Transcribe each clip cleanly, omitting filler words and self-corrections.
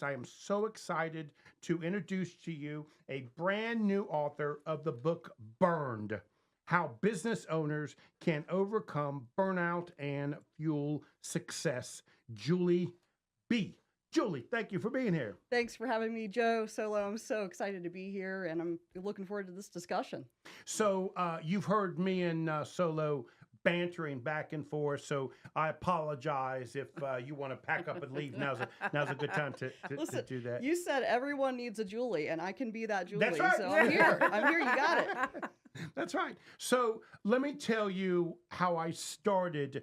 I am so excited to introduce to you a brand new author of the book Burned: How Business Owners Can Overcome Burnout and Fuel Success. Julie B. Julie, thank you for being here. Thanks for having me, Joe Solo. I'm so excited to be here, and I'm looking forward to this discussion. So, you've heard me and Solo bantering back and forth. So I apologize if you want to pack up and leave. Now's a good time to Listen, do that. you said everyone needs a Julie, and I can be that Julie. That's right. So I'm here. I'm here. You got it. That's right. So let me tell you how I started.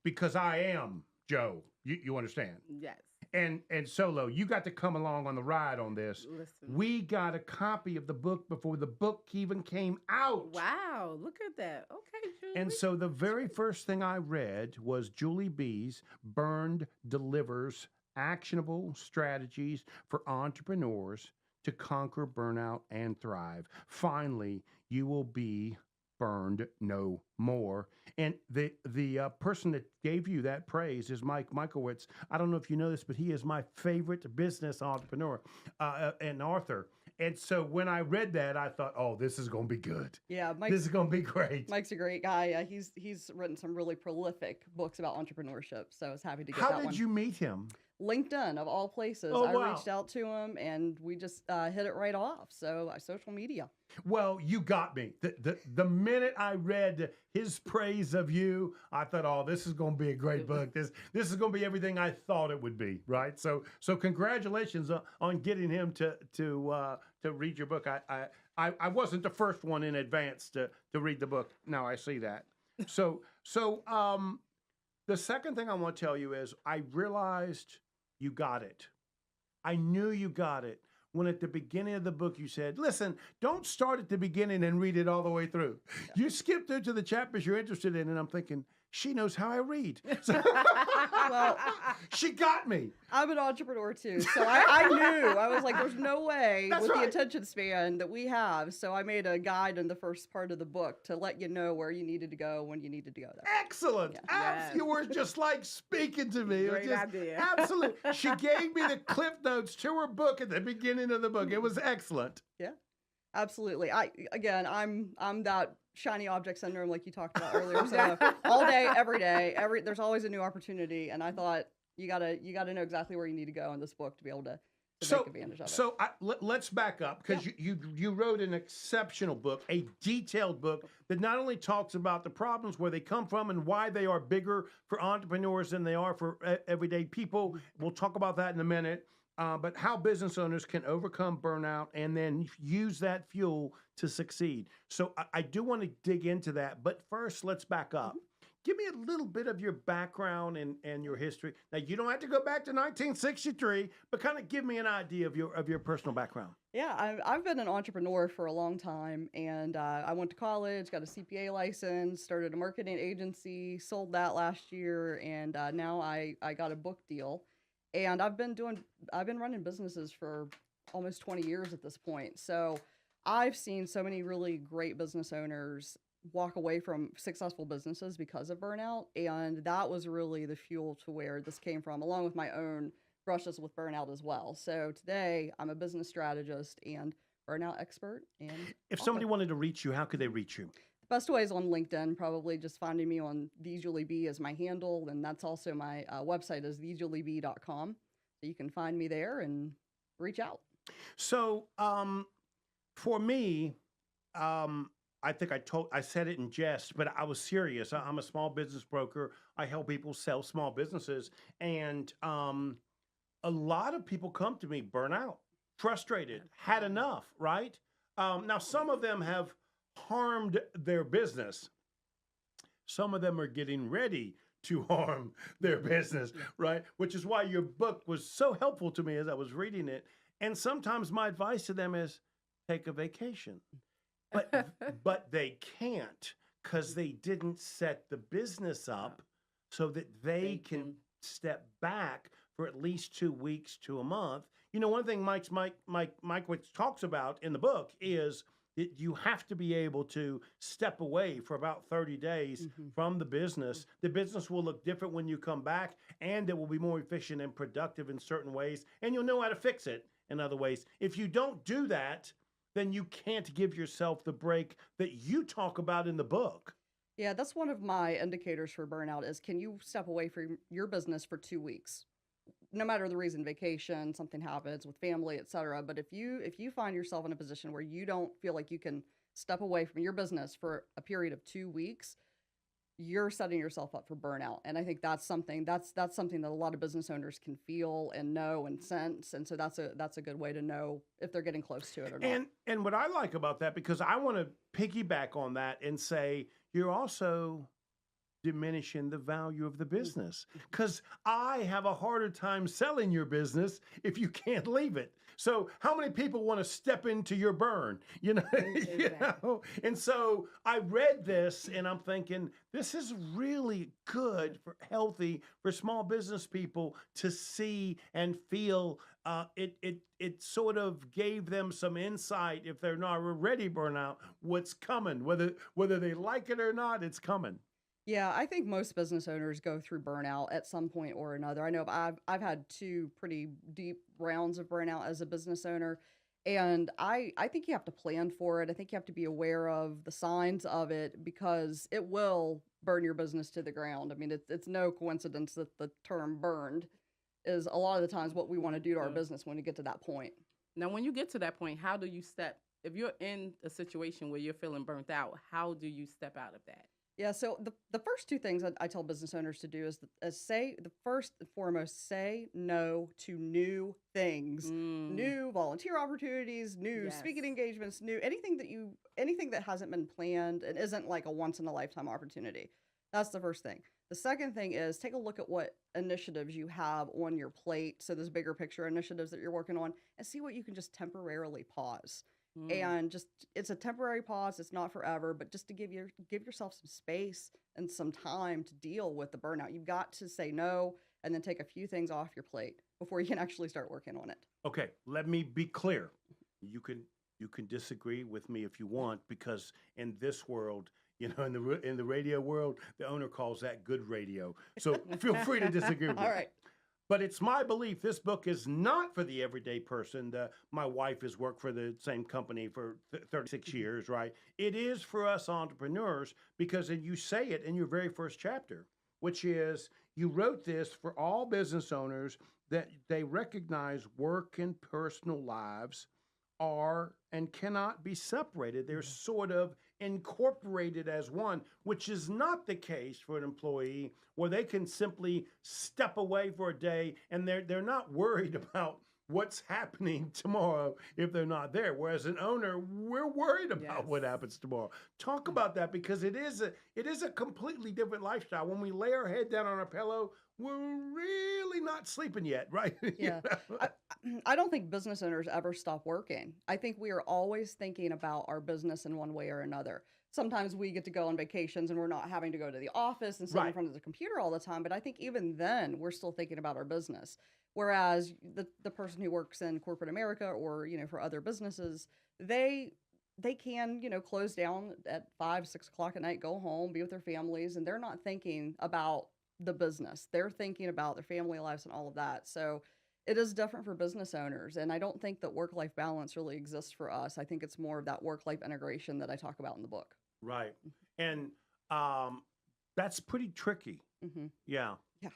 Because I am Joe. You understand? Yes. And Solo, you got to come along on the ride on this. Listen. We got a copy of the book before the book even came out. Wow, look at that. Okay, Julie. And so the very first thing I read was Julie B's Burned Delivers Actionable Strategies for Entrepreneurs to Conquer Burnout and Thrive. Finally, you will be burned no more. And the person that gave you that praise is Mike Michaelwitz. I don't know if you know this, but he is my favorite business entrepreneur and author. And so when I read that, I thought, oh, this is going to be good. Yeah, This is going to be great. Mike's a great guy. He's written some really prolific books about entrepreneurship. So I was happy to get How that one. did you meet him? LinkedIn, of all places. Oh, I wow. reached out to him, and we just hit it right off. So social media. Well, you got me. The minute I read his praise of you, I thought, oh, this is going to be a great book. This is going to be everything I thought it would be, right? So congratulations on getting him to read your book. I wasn't the first one in advance to read the book. Now I see that. So the second thing I want to tell you is I realized you got it. I knew you got it when at the beginning of the book you said, listen, don't start at the beginning and read it all the way through. Yeah. You skip through to the chapters you're interested in, and I'm thinking, she knows how I read. So, Well, she got me. I'm an entrepreneur too, so I knew. I was like, there's no way That's with right. the attention span that we have. So I made a guide in the first part of the book to let you know where you needed to go when you needed to go there. Excellent. Yeah. Yes. You were just like speaking to me. It was Great just idea. Absolutely. She gave me the cliff notes to her book at the beginning of the book. It was excellent. Yeah, absolutely. I'm that shiny object syndrome like you talked about earlier. So all day, every day, there's always a new opportunity, and I thought you gotta know exactly where you need to go in this book to be able to take advantage of it. So let's back up because you wrote an exceptional book, a detailed book that not only talks about the problems, where they come from, and why they are bigger for entrepreneurs than they are for everyday people. We'll talk about that in a minute. But how business owners can overcome burnout and then use that fuel to succeed. So I do want to dig into that. But first, let's back up. Give me a little bit of your background and your history. Now, you don't have to go back to 1963, but kind of give me an idea of your personal background. Yeah, I've been an entrepreneur for a long time, and I went to college, got a CPA license, started a marketing agency, sold that last year, and now I got a book deal. And I've been running businesses for almost 20 years at this point. So I've seen so many really great business owners walk away from successful businesses because of burnout. And that was really the fuel to where this came from, along with my own brushes with burnout as well. So today I'm a business strategist and burnout expert. And If somebody wanted to reach you, how could they reach you? best way is on LinkedIn, probably just finding me on TheJulieB as my handle. And that's also my website is thejulieb.com. So you can find me there and reach out. So for me, I think I said it in jest, but I was serious. I'm a small business broker. I help people sell small businesses. And a lot of people come to me burnout, frustrated, had enough, right? Now, some of them have harmed their business. Some of them are getting ready to harm their business, right? Which is why your book was so helpful to me as I was reading it. And sometimes my advice to them is take a vacation. But they can't because they didn't set the business up so that they can step back for at least 2 weeks to a month. You know, one thing Mike talks about in the book is You have to be able to step away for about 30 days from the business. The business will look different when you come back, and it will be more efficient and productive in certain ways, and you'll know how to fix it in other ways. If you don't do that, then you can't give yourself the break that you talk about in the book. Yeah, that's one of my indicators for burnout is can you step away from your business for 2 weeks? No matter the reason, vacation, something happens with family, etc. But if you find yourself in a position where you don't feel like you can step away from your business for a period of 2 weeks, you're setting yourself up for burnout. And I think that's something that a lot of business owners can feel and know and sense. And so that's a good way to know if they're getting close to it or not. And what I like about that, because I want to piggyback on that and say you're also diminishing the value of the business, because I have a harder time selling your business if you can't leave it. So how many people want to step into your burn? You know, and so I read this and I'm thinking this is really good for healthy for small business people to see and feel. It sort of gave them some insight if they're not already burnout, what's coming, whether they like it or not, it's coming. Yeah, I think most business owners go through burnout at some point or another. I know I've had two pretty deep rounds of burnout as a business owner, and I think you have to plan for it. I think you have to be aware of the signs of it because it will burn your business to the ground. I mean, it's no coincidence that the term burned is a lot of the times what we want to do to our business when we get to that point. Now, when you get to that point, how do you if you're in a situation where you're feeling burnt out, how do you step out of that? Yeah, so the first two things I tell business owners to do is say the first and foremost, say no to new things, new volunteer opportunities, new speaking engagements, new anything that hasn't been planned and isn't like a once in a lifetime opportunity. That's the first thing. The second thing is take a look at what initiatives you have on your plate. So those bigger picture initiatives that you're working on and see what you can just temporarily pause. And just it's a temporary pause, it's not forever, but just to give yourself some space and some time to deal with the burnout. You've got to say no and then take a few things off your plate before you can actually start working on it. Okay, let me be clear. You can disagree with me if you want, because in this world, you know, in the radio world, the owner calls that good radio. So feel free to disagree with me. All right. But it's my belief this book is not for the everyday person. My wife has worked for the same company for 36 years, right? It is for us entrepreneurs because you say it in your very first chapter, which is you wrote this for all business owners that they recognize work and personal lives are and cannot be separated. They're sort of incorporated as one, which is not the case for an employee where they can simply step away for a day and they're not worried about what's happening tomorrow if they're not there. Whereas an owner, we're worried about what happens tomorrow. Talk about that, because it is a completely different lifestyle. When we lay our head down on our pillow, we're really not sleeping yet, right? Yeah. I don't think business owners ever stop working. I think we are always thinking about our business in one way or another. Sometimes we get to go on vacations and we're not having to go to the office and sit in front of the computer all the time. But I think even then we're still thinking about our business. Whereas the person who works in corporate America or, you know, for other businesses, they can, you know, close down at 5, 6 o'clock at night, go home, be with their families, and they're not thinking about the business. They're thinking about their family lives and all of that. So it is different for business owners. And I don't think that work-life balance really exists for us. I think it's more of that work-life integration that I talk about in the book. Right. And that's pretty tricky. Yeah. Yeah.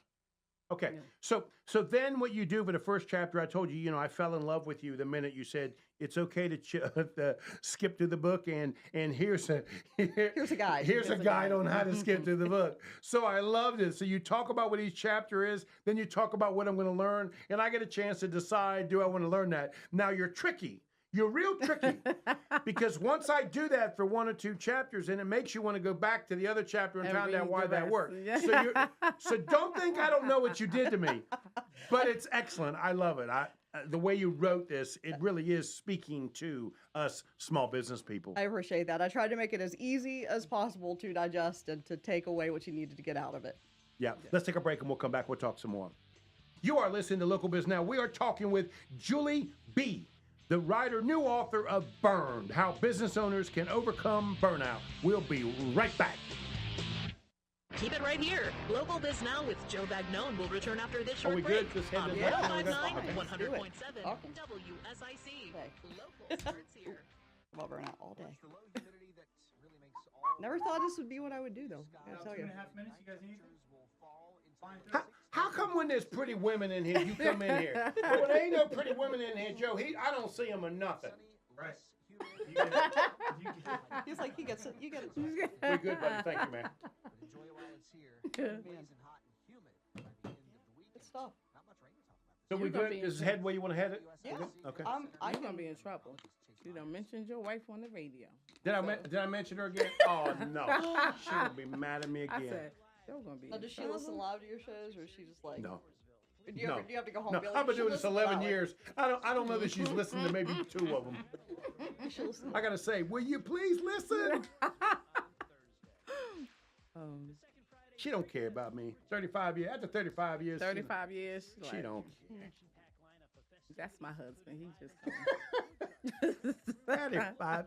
Okay. Yeah. So then what you do for the first chapter, I told you, you know, I fell in love with you the minute you said it's okay to skip through the book, and here's a guide. Here's a guide on how to skip through the book. So I loved it. So you talk about what each chapter is, then you talk about what I'm going to learn, and I get a chance to decide, do I want to learn that? Now you're tricky. You're real tricky, because once I do that for 1 or 2 chapters, and it makes you want to go back to the other chapter and find out why that worked. Yeah. So don't think I don't know what you did to me, but it's excellent. I love it. The way you wrote this, it really is speaking to us small business people. I appreciate that. I tried to make it as easy as possible to digest and to take away what you needed to get out of it. Yeah. Let's take a break and we'll come back. We'll talk some more. You are listening to Local Biz Now. We are talking with Julie B. the writer, new author of Burned, How Business Owners Can Overcome Burnout. We'll be right back. Keep it right here. Local Biz Now with Joe Vagnone will return after this Are short we break good? Just head on to the Yeah. 105.9, Okay. 100.7 Awesome. WSIC. Okay. Local starts here. About burnout all day. Never thought this would be what I would do, though. I gotta tell you. minutes, you guys need? How come when there's pretty women in here, you come in here? But when there ain't no pretty women in here, Joe, I don't see them or nothing. Right. He's like, he gets it. You get it. We're good, buddy. Thank you, man. Good stuff. So we You're gonna good? be Is in head where you want to head it? Yeah. We good? Okay. I You're gonna can be in trouble. You done mentioned your wife on the radio. Did I mention her again? Oh no, she'll be mad at me I again. said, you're gonna be Now, in does she trouble. listen live to your shows, or is she just like? No, Do you, no. ever, do you have to go home? no. and be like, I've been "You doing should this listen to 11 that years. I don't know that she's listened to maybe 2 of them. one. You should listen. To I gotta say, will you please listen? She don't care about me. 35 years. After 35 years, 35 years. She's She like, don't. That's my husband. He just. 35.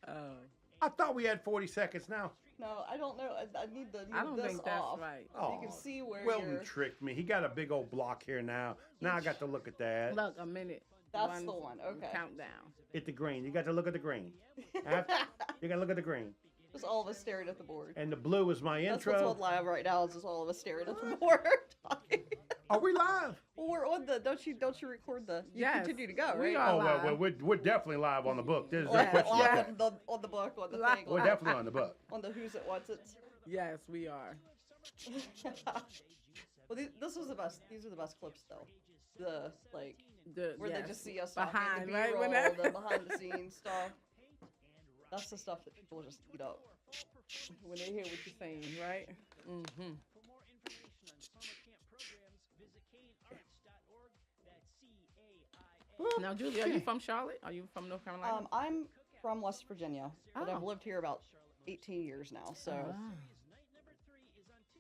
Oh, I thought we had 40 seconds now. No, I don't know. I need the. I don't this think that's off. right. So you can see where Wilton you're. tricked me. He got a big old block here now. Now I got to look at that. Look, a minute. That's the one, okay. Countdown. Hit the green. You got to look at the green. You got to look at the green. Just all of us staring at the board. And the blue is my That's what's intro. on live right now. Is just all of us staring at the board. Are we live? Well, we're on the. Don't you record the? You Yes, continue to go, we right? are. Oh, well, live. we're definitely live on the book. There's no Live question about that. on the book, on the Live. thing, We're on, definitely on the book. on the who's it, what's it. Yes, we are. Well, this was the best. These are the best clips, though. The like where Yes. they just see us behind, talking, the right? B-roll, Whenever- the behind the scenes stuff. That's the stuff that people just eat up. when they hear what you're saying, right? Mm-hmm. Now, Julie, are you from Charlotte? Are you from North Carolina? I'm from West Virginia, but I've Oh. lived here about 18 years now. So Ah.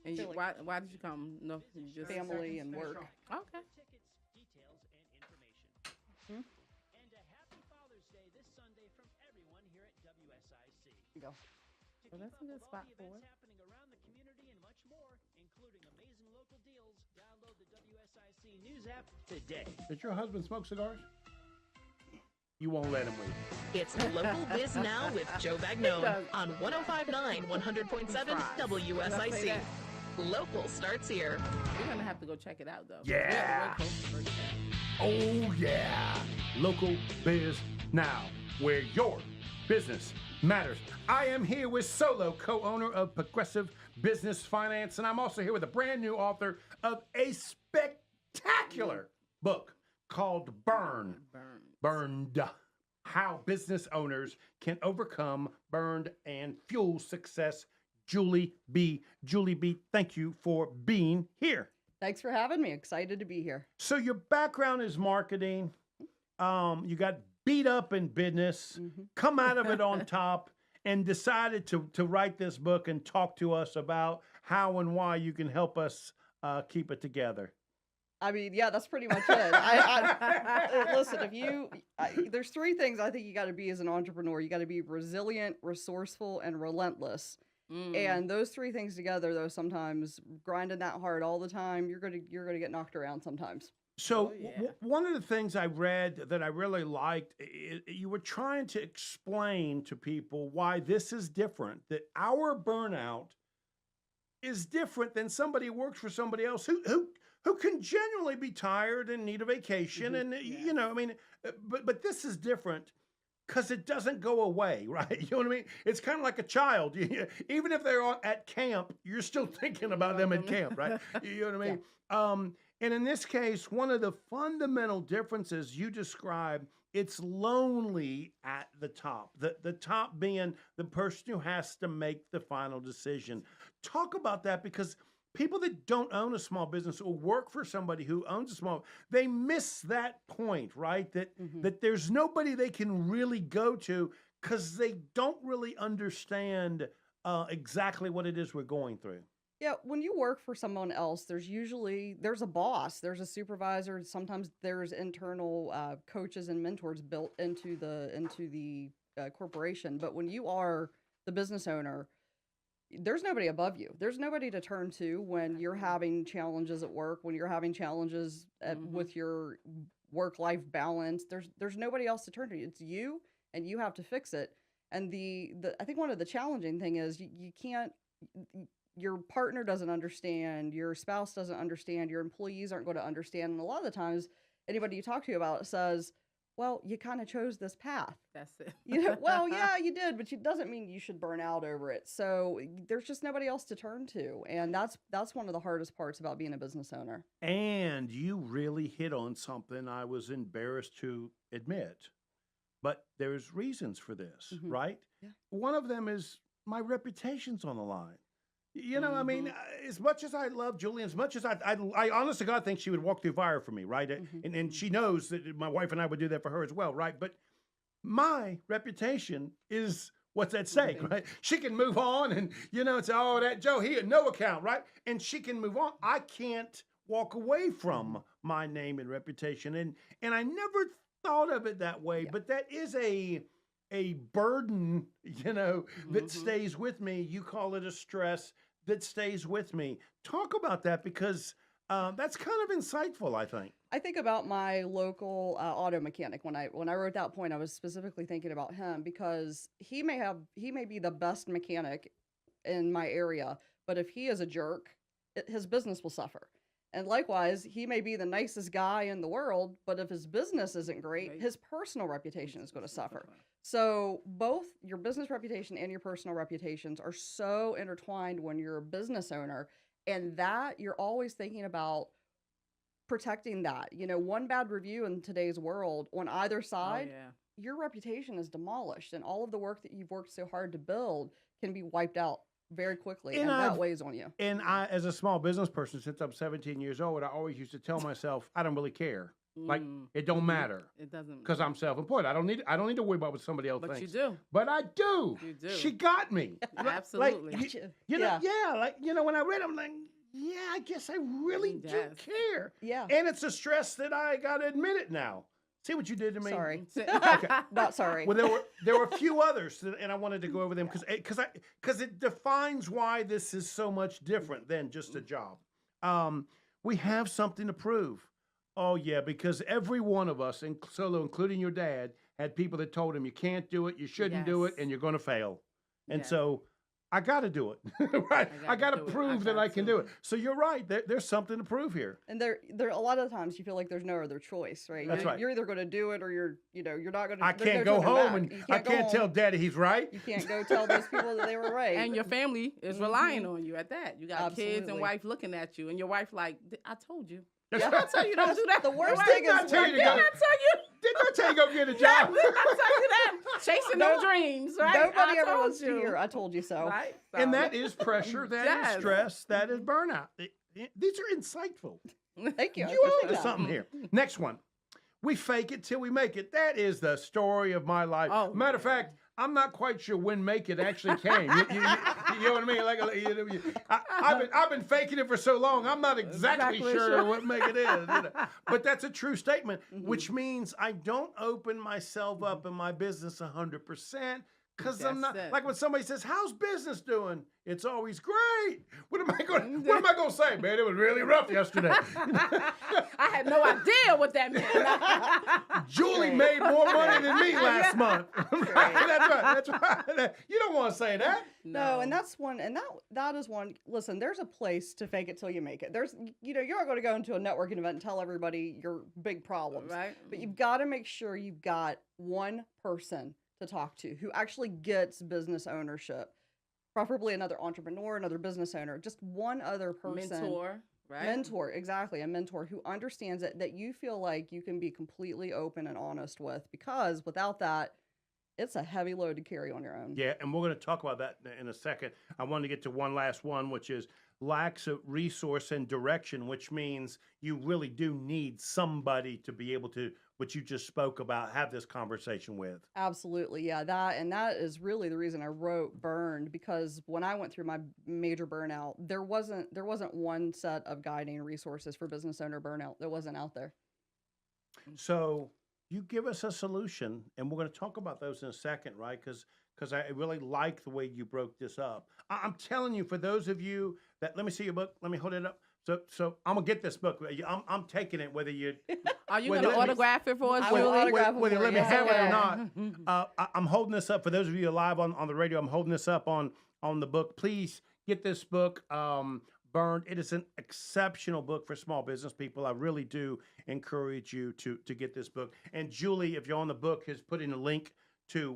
And feel you, like- why did you come? No, you just family and work. Okay. You go. Well, that's a good spot for it. happening around the community and much more, including amazing local deals. Download the WSIC News app today. Does your husband smoke cigars? You won't let him leave. It's Local Biz Now with Joe Vagnone does. on 105.9, 100.7 WSIC. Local starts here. We're gonna have to go check it out, though. Yeah. We have to wait till the first day. Oh, yeah. Local Biz Now, where your business matters. I am here with Solo, co-owner of Progressive Business Finance, and I'm also here with a brand new author of a spectacular book called Burned. How Business Owners Can Overcome Burned and Fuel Success. Julie B. Julie B., thank you for being here. Thanks for having me. Excited to be here. So your background is marketing. You got beat up in business, come out of it on top, and decided to write this book and talk to us about how and why you can help us keep it together. I mean, yeah, that's pretty much it. Listen, there's 3 things I think you got to be as an entrepreneur. You got to be resilient, resourceful, and relentless. And those 3 things together, though, sometimes grinding that hard all the time, you're gonna get knocked around sometimes. So Oh, yeah. one of the things I read that I really liked, you were trying to explain to people why this is different, that our burnout is different than somebody who works for somebody else who can genuinely be tired and need a vacation. And, you know, I mean, but this is different because it doesn't go away, right? You know what I mean? It's kind of like a child. Even if they're at camp, you're still thinking about them at camp, right? You know what I mean? And in this case, one of the fundamental differences you describe, it's lonely at the top. The top being the person who has to make the final decision. Talk about that, because people that don't own a small business or work for somebody who owns a small, they miss that point, right? That there's nobody they can really go to because they don't really understand exactly what it is we're going through. Yeah, when you work for someone else, there's a boss, there's a supervisor. Sometimes there's internal coaches and mentors built into the corporation. But when you are the business owner, there's nobody above you. There's nobody to turn to when you're having challenges at work, when you're having challenges with your work-life balance. There's nobody else to turn to. It's you, and you have to fix it. And the I think one of the challenging thing is you can't. Your partner doesn't understand, your spouse doesn't understand, your employees aren't going to understand. And a lot of the times, anybody you talk to about it says, well, you kind of chose this path. That's it. Well, yeah, you did, but it doesn't mean you should burn out over it. So there's just nobody else to turn to. And that's one of the hardest parts about being a business owner. And you really hit on something I was embarrassed to admit. But there's reasons for this, right? Yeah. One of them is my reputation's on the line. You know, I mean, as much as I love Julie, as much as I honest to God think she would walk through fire for me, right? And she knows that my wife and I would do that for her as well, right? But my reputation is what's at stake, right? She can move on and, say, oh, that Joe, he had no account, right? And she can move on. I can't walk away from my name and reputation. And I never thought of it that way, but that is a burden, that stays with me. You call it a stress that stays with me. Talk about that because that's kind of insightful, I think. I think about my local auto mechanic. When I wrote that point, I was specifically thinking about him because he may be the best mechanic in my area, but if he is a jerk, his business will suffer. And likewise, he may be the nicest guy in the world, but if his business isn't great, his personal reputation is going to suffer. So both your business reputation and your personal reputations are so intertwined when you're a business owner, and that you're always thinking about protecting that. One bad review in today's world on either side, your reputation is demolished, and all of the work that you've worked so hard to build can be wiped out very quickly, and that weighs on you. And I, as a small business person, since I'm 17 years old, I always used to tell myself, I don't really care. Like, it don't matter. It doesn't. Because I'm self-employed. I don't need to worry about what somebody else thinks. But you do. But I do. You do. She got me. Absolutely. Like, when I read, I'm like, yeah, I guess I really do care. Yeah. And it's a stress that I got to admit it now. See what you did to me? Sorry. Okay. Not sorry. Well, there were a few others, and I wanted to go over them because it defines why this is so much different than just a job. We have something to prove. Oh yeah, because every one of us, including your dad, had people that told him you can't do it, you shouldn't do it, and you're going to fail. And so I got to do it, right? I got to prove that I can do it. So you're right. There's something to prove here. And there a lot of times you feel like there's no other choice, right? That's right. You're either going to do it or you're not going to. I can't go home and I can't tell Daddy he's right. You can't go tell those people that they were right. And your family is relying on you at that. You got kids and Absolutely. wife looking at you, and your wife like, I told you. That's I right. tell you don't do that. The worst Your thing wife- is tell you to Didn't I go. tell you? Didn't I tell you go get a Yeah, job? didn't I tell you that? Chasing those dreams, right? Nobody I ever told wants to you. hear. I told you so. Right? And that is pressure, that is Yes. stress, that is burnout. These are insightful. Thank you. I You appreciate owe to that. something here. Next one. We fake it till we make it. That is the story of my life. Oh, Matter of fact, I'm not quite sure when make it actually came. You know what I mean? I've been faking it for so long. I'm not exactly sure what make it is. But that's a true statement, which means I don't open myself up in my business 100%. Because I'm not That's it. like when somebody says, "How's business doing?" It's always great. What am I going to say, man? It was really rough yesterday. I had no idea what that meant. Julie made more money than me last month. That's right. You don't want to say that. No, and that's one, and that is one. Listen, there's a place to fake it till you make it. You're not going to go into a networking event and tell everybody your big problems, Right. But you've got to make sure you've got one person to talk to who actually gets business ownership, preferably another entrepreneur, another business owner, just one other person. Mentor, right? Mentor, exactly, a mentor who understands it, that you feel like you can be completely open and honest with, because without that, it's a heavy load to carry on your own. Yeah, and we're going to talk about that in a second. I want to get to one last one, which is lacks a resource and direction, which means you really do need somebody to be able to, what you just spoke about, have this conversation with. Absolutely, yeah. That is really the reason I wrote Burned, because when I went through my major burnout, there wasn't one set of guiding resources for business owner burnout that wasn't out there. So you give us a solution, and we're going to talk about those in a second, right? Because I really like the way you broke this up. I'm telling you, for those of you that, let me see your book. Let me hold it up. So I'm gonna get this book. I'm taking it, whether you Are you Wait, going to let me- autograph it for us, I will Julie? autograph it whether for let me you. have it or Okay. not. I'm holding this up for those of you live on the radio. I'm holding this up on the book. Please get this book. Burned. It is an exceptional book for small business people. I really do encourage you to get this book. And Julie, if you're on the book, has put in a link to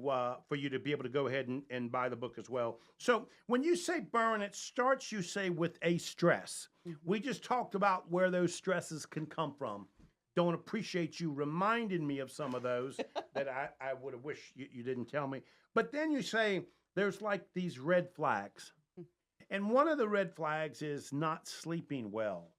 for you to be able to go ahead and buy the book as well. So when you say burn, it starts, you say, with a stress. We just talked about where those stresses can come from. Don't appreciate you reminding me of some of those that I would have wished you didn't tell me. But then you say there's like these red flags. And one of the red flags is not sleeping well.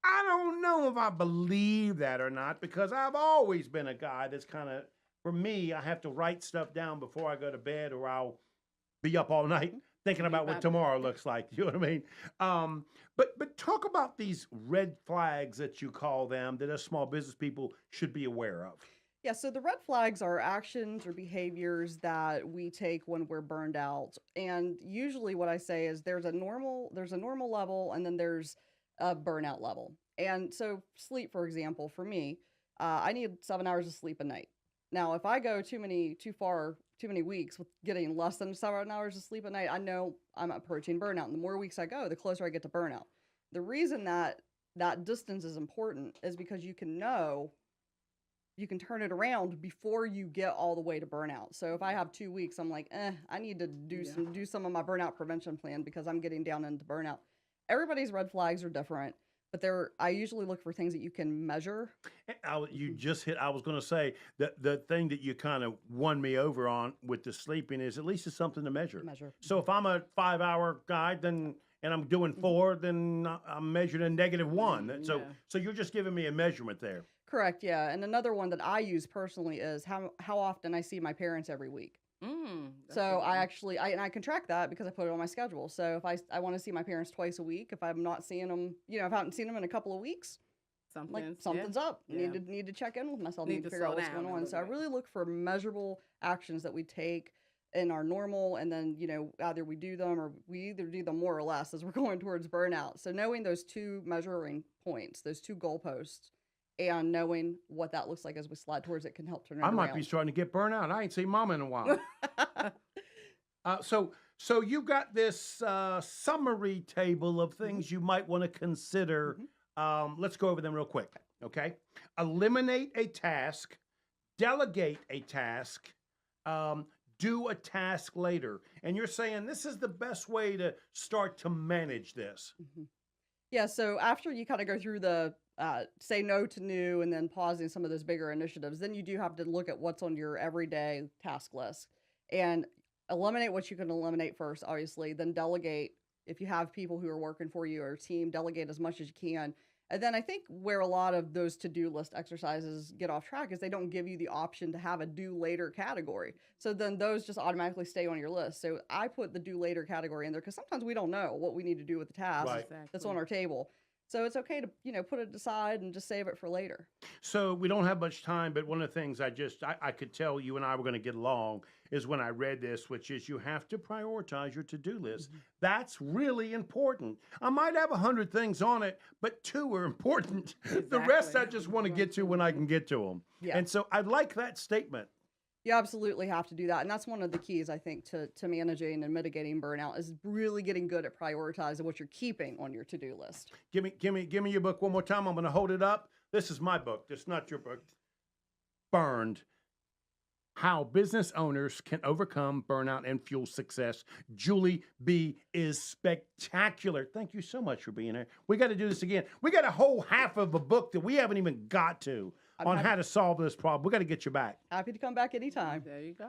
I don't know if I believe that or not, because I've always been a guy that's kind of, for me, I have to write stuff down before I go to bed, or I'll be up all night thinking about what tomorrow looks like. You know what I mean? But talk about these red flags that you call them that us small business people should be aware of. Yeah, so the red flags are actions or behaviors that we take when we're burned out. And usually what I say is there's a normal level, and then there's a burnout level. And so sleep, for example, for me, I need 7 hours of sleep a night. Now, if I go too many weeks with getting less than 7 hours of sleep a night, I know I'm approaching burnout. And the more weeks I go, the closer I get to burnout. The reason that distance is important is because you can turn it around before you get all the way to burnout. So if I have 2 weeks, I'm like, I need to do some of my burnout prevention plan because I'm getting down into burnout. Everybody's red flags are different, but I usually look for things that you can measure. You just hit, I was going to say that the thing that you kind of won me over on with the sleeping is at least it's something to measure. So if I'm a 5-hour guy, and I'm doing 4, then I'm measured a -1. So you're just giving me a measurement there. Correct, yeah. And another one that I use personally is how often I see my parents every week. So I can track that because I put it on my schedule. So if I want to see my parents twice a week, if I'm not seeing them, if I haven't seen them in a couple of weeks, something's up. Yeah. Need to check in with myself. Need Need to to figure out slow what's down going a on. little So I bit. really look for measurable actions that we take in our normal, and then either we do them or we either do them more or less as we're going towards burnout. So knowing those two measuring points, those two goalposts, and knowing what that looks like as we slide towards it can help turn it I around. might be starting to get burnt out. I ain't seen mama in a while. So you got this summary table of things you might want to consider. Let's go over them real quick, okay? Eliminate a task, delegate a task, do a task later. And you're saying this is the best way to start to manage this. Yeah, so after you kind of go through the say no to new and then pausing some of those bigger initiatives, then you do have to look at what's on your everyday task list and eliminate what you can eliminate first, obviously, then delegate. If you have people who are working for you or a team, delegate as much as you can. And then I think where a lot of those to-do list exercises get off track is they don't give you the option to have a do later category. So then those just automatically stay on your list. So I put the do later category in there because sometimes we don't know what we need to do with the task Right. that's on our table. So it's okay to, put it aside and just save it for later. So we don't have much time, but one of the things I could tell you and I were going to get along is when I read this, which is you have to prioritize your to-do list. That's really important. I might have 100 things on it, but 2 are important. The rest I just want to get to when I can get to them. Yeah. And so I like that statement. You absolutely have to do that. And that's one of the keys, I think, to managing and mitigating burnout is really getting good at prioritizing what you're keeping on your to-do list. Give me your book one more time. I'm going to hold it up. This is my book. This is not your book. Burned. How business owners can overcome burnout and fuel success. Julie B. is spectacular. Thank you so much for being here. We got to do this again. We got a whole half of a book that we haven't even got to on how to solve this problem. We got to get you back. Happy to come back anytime. There you go.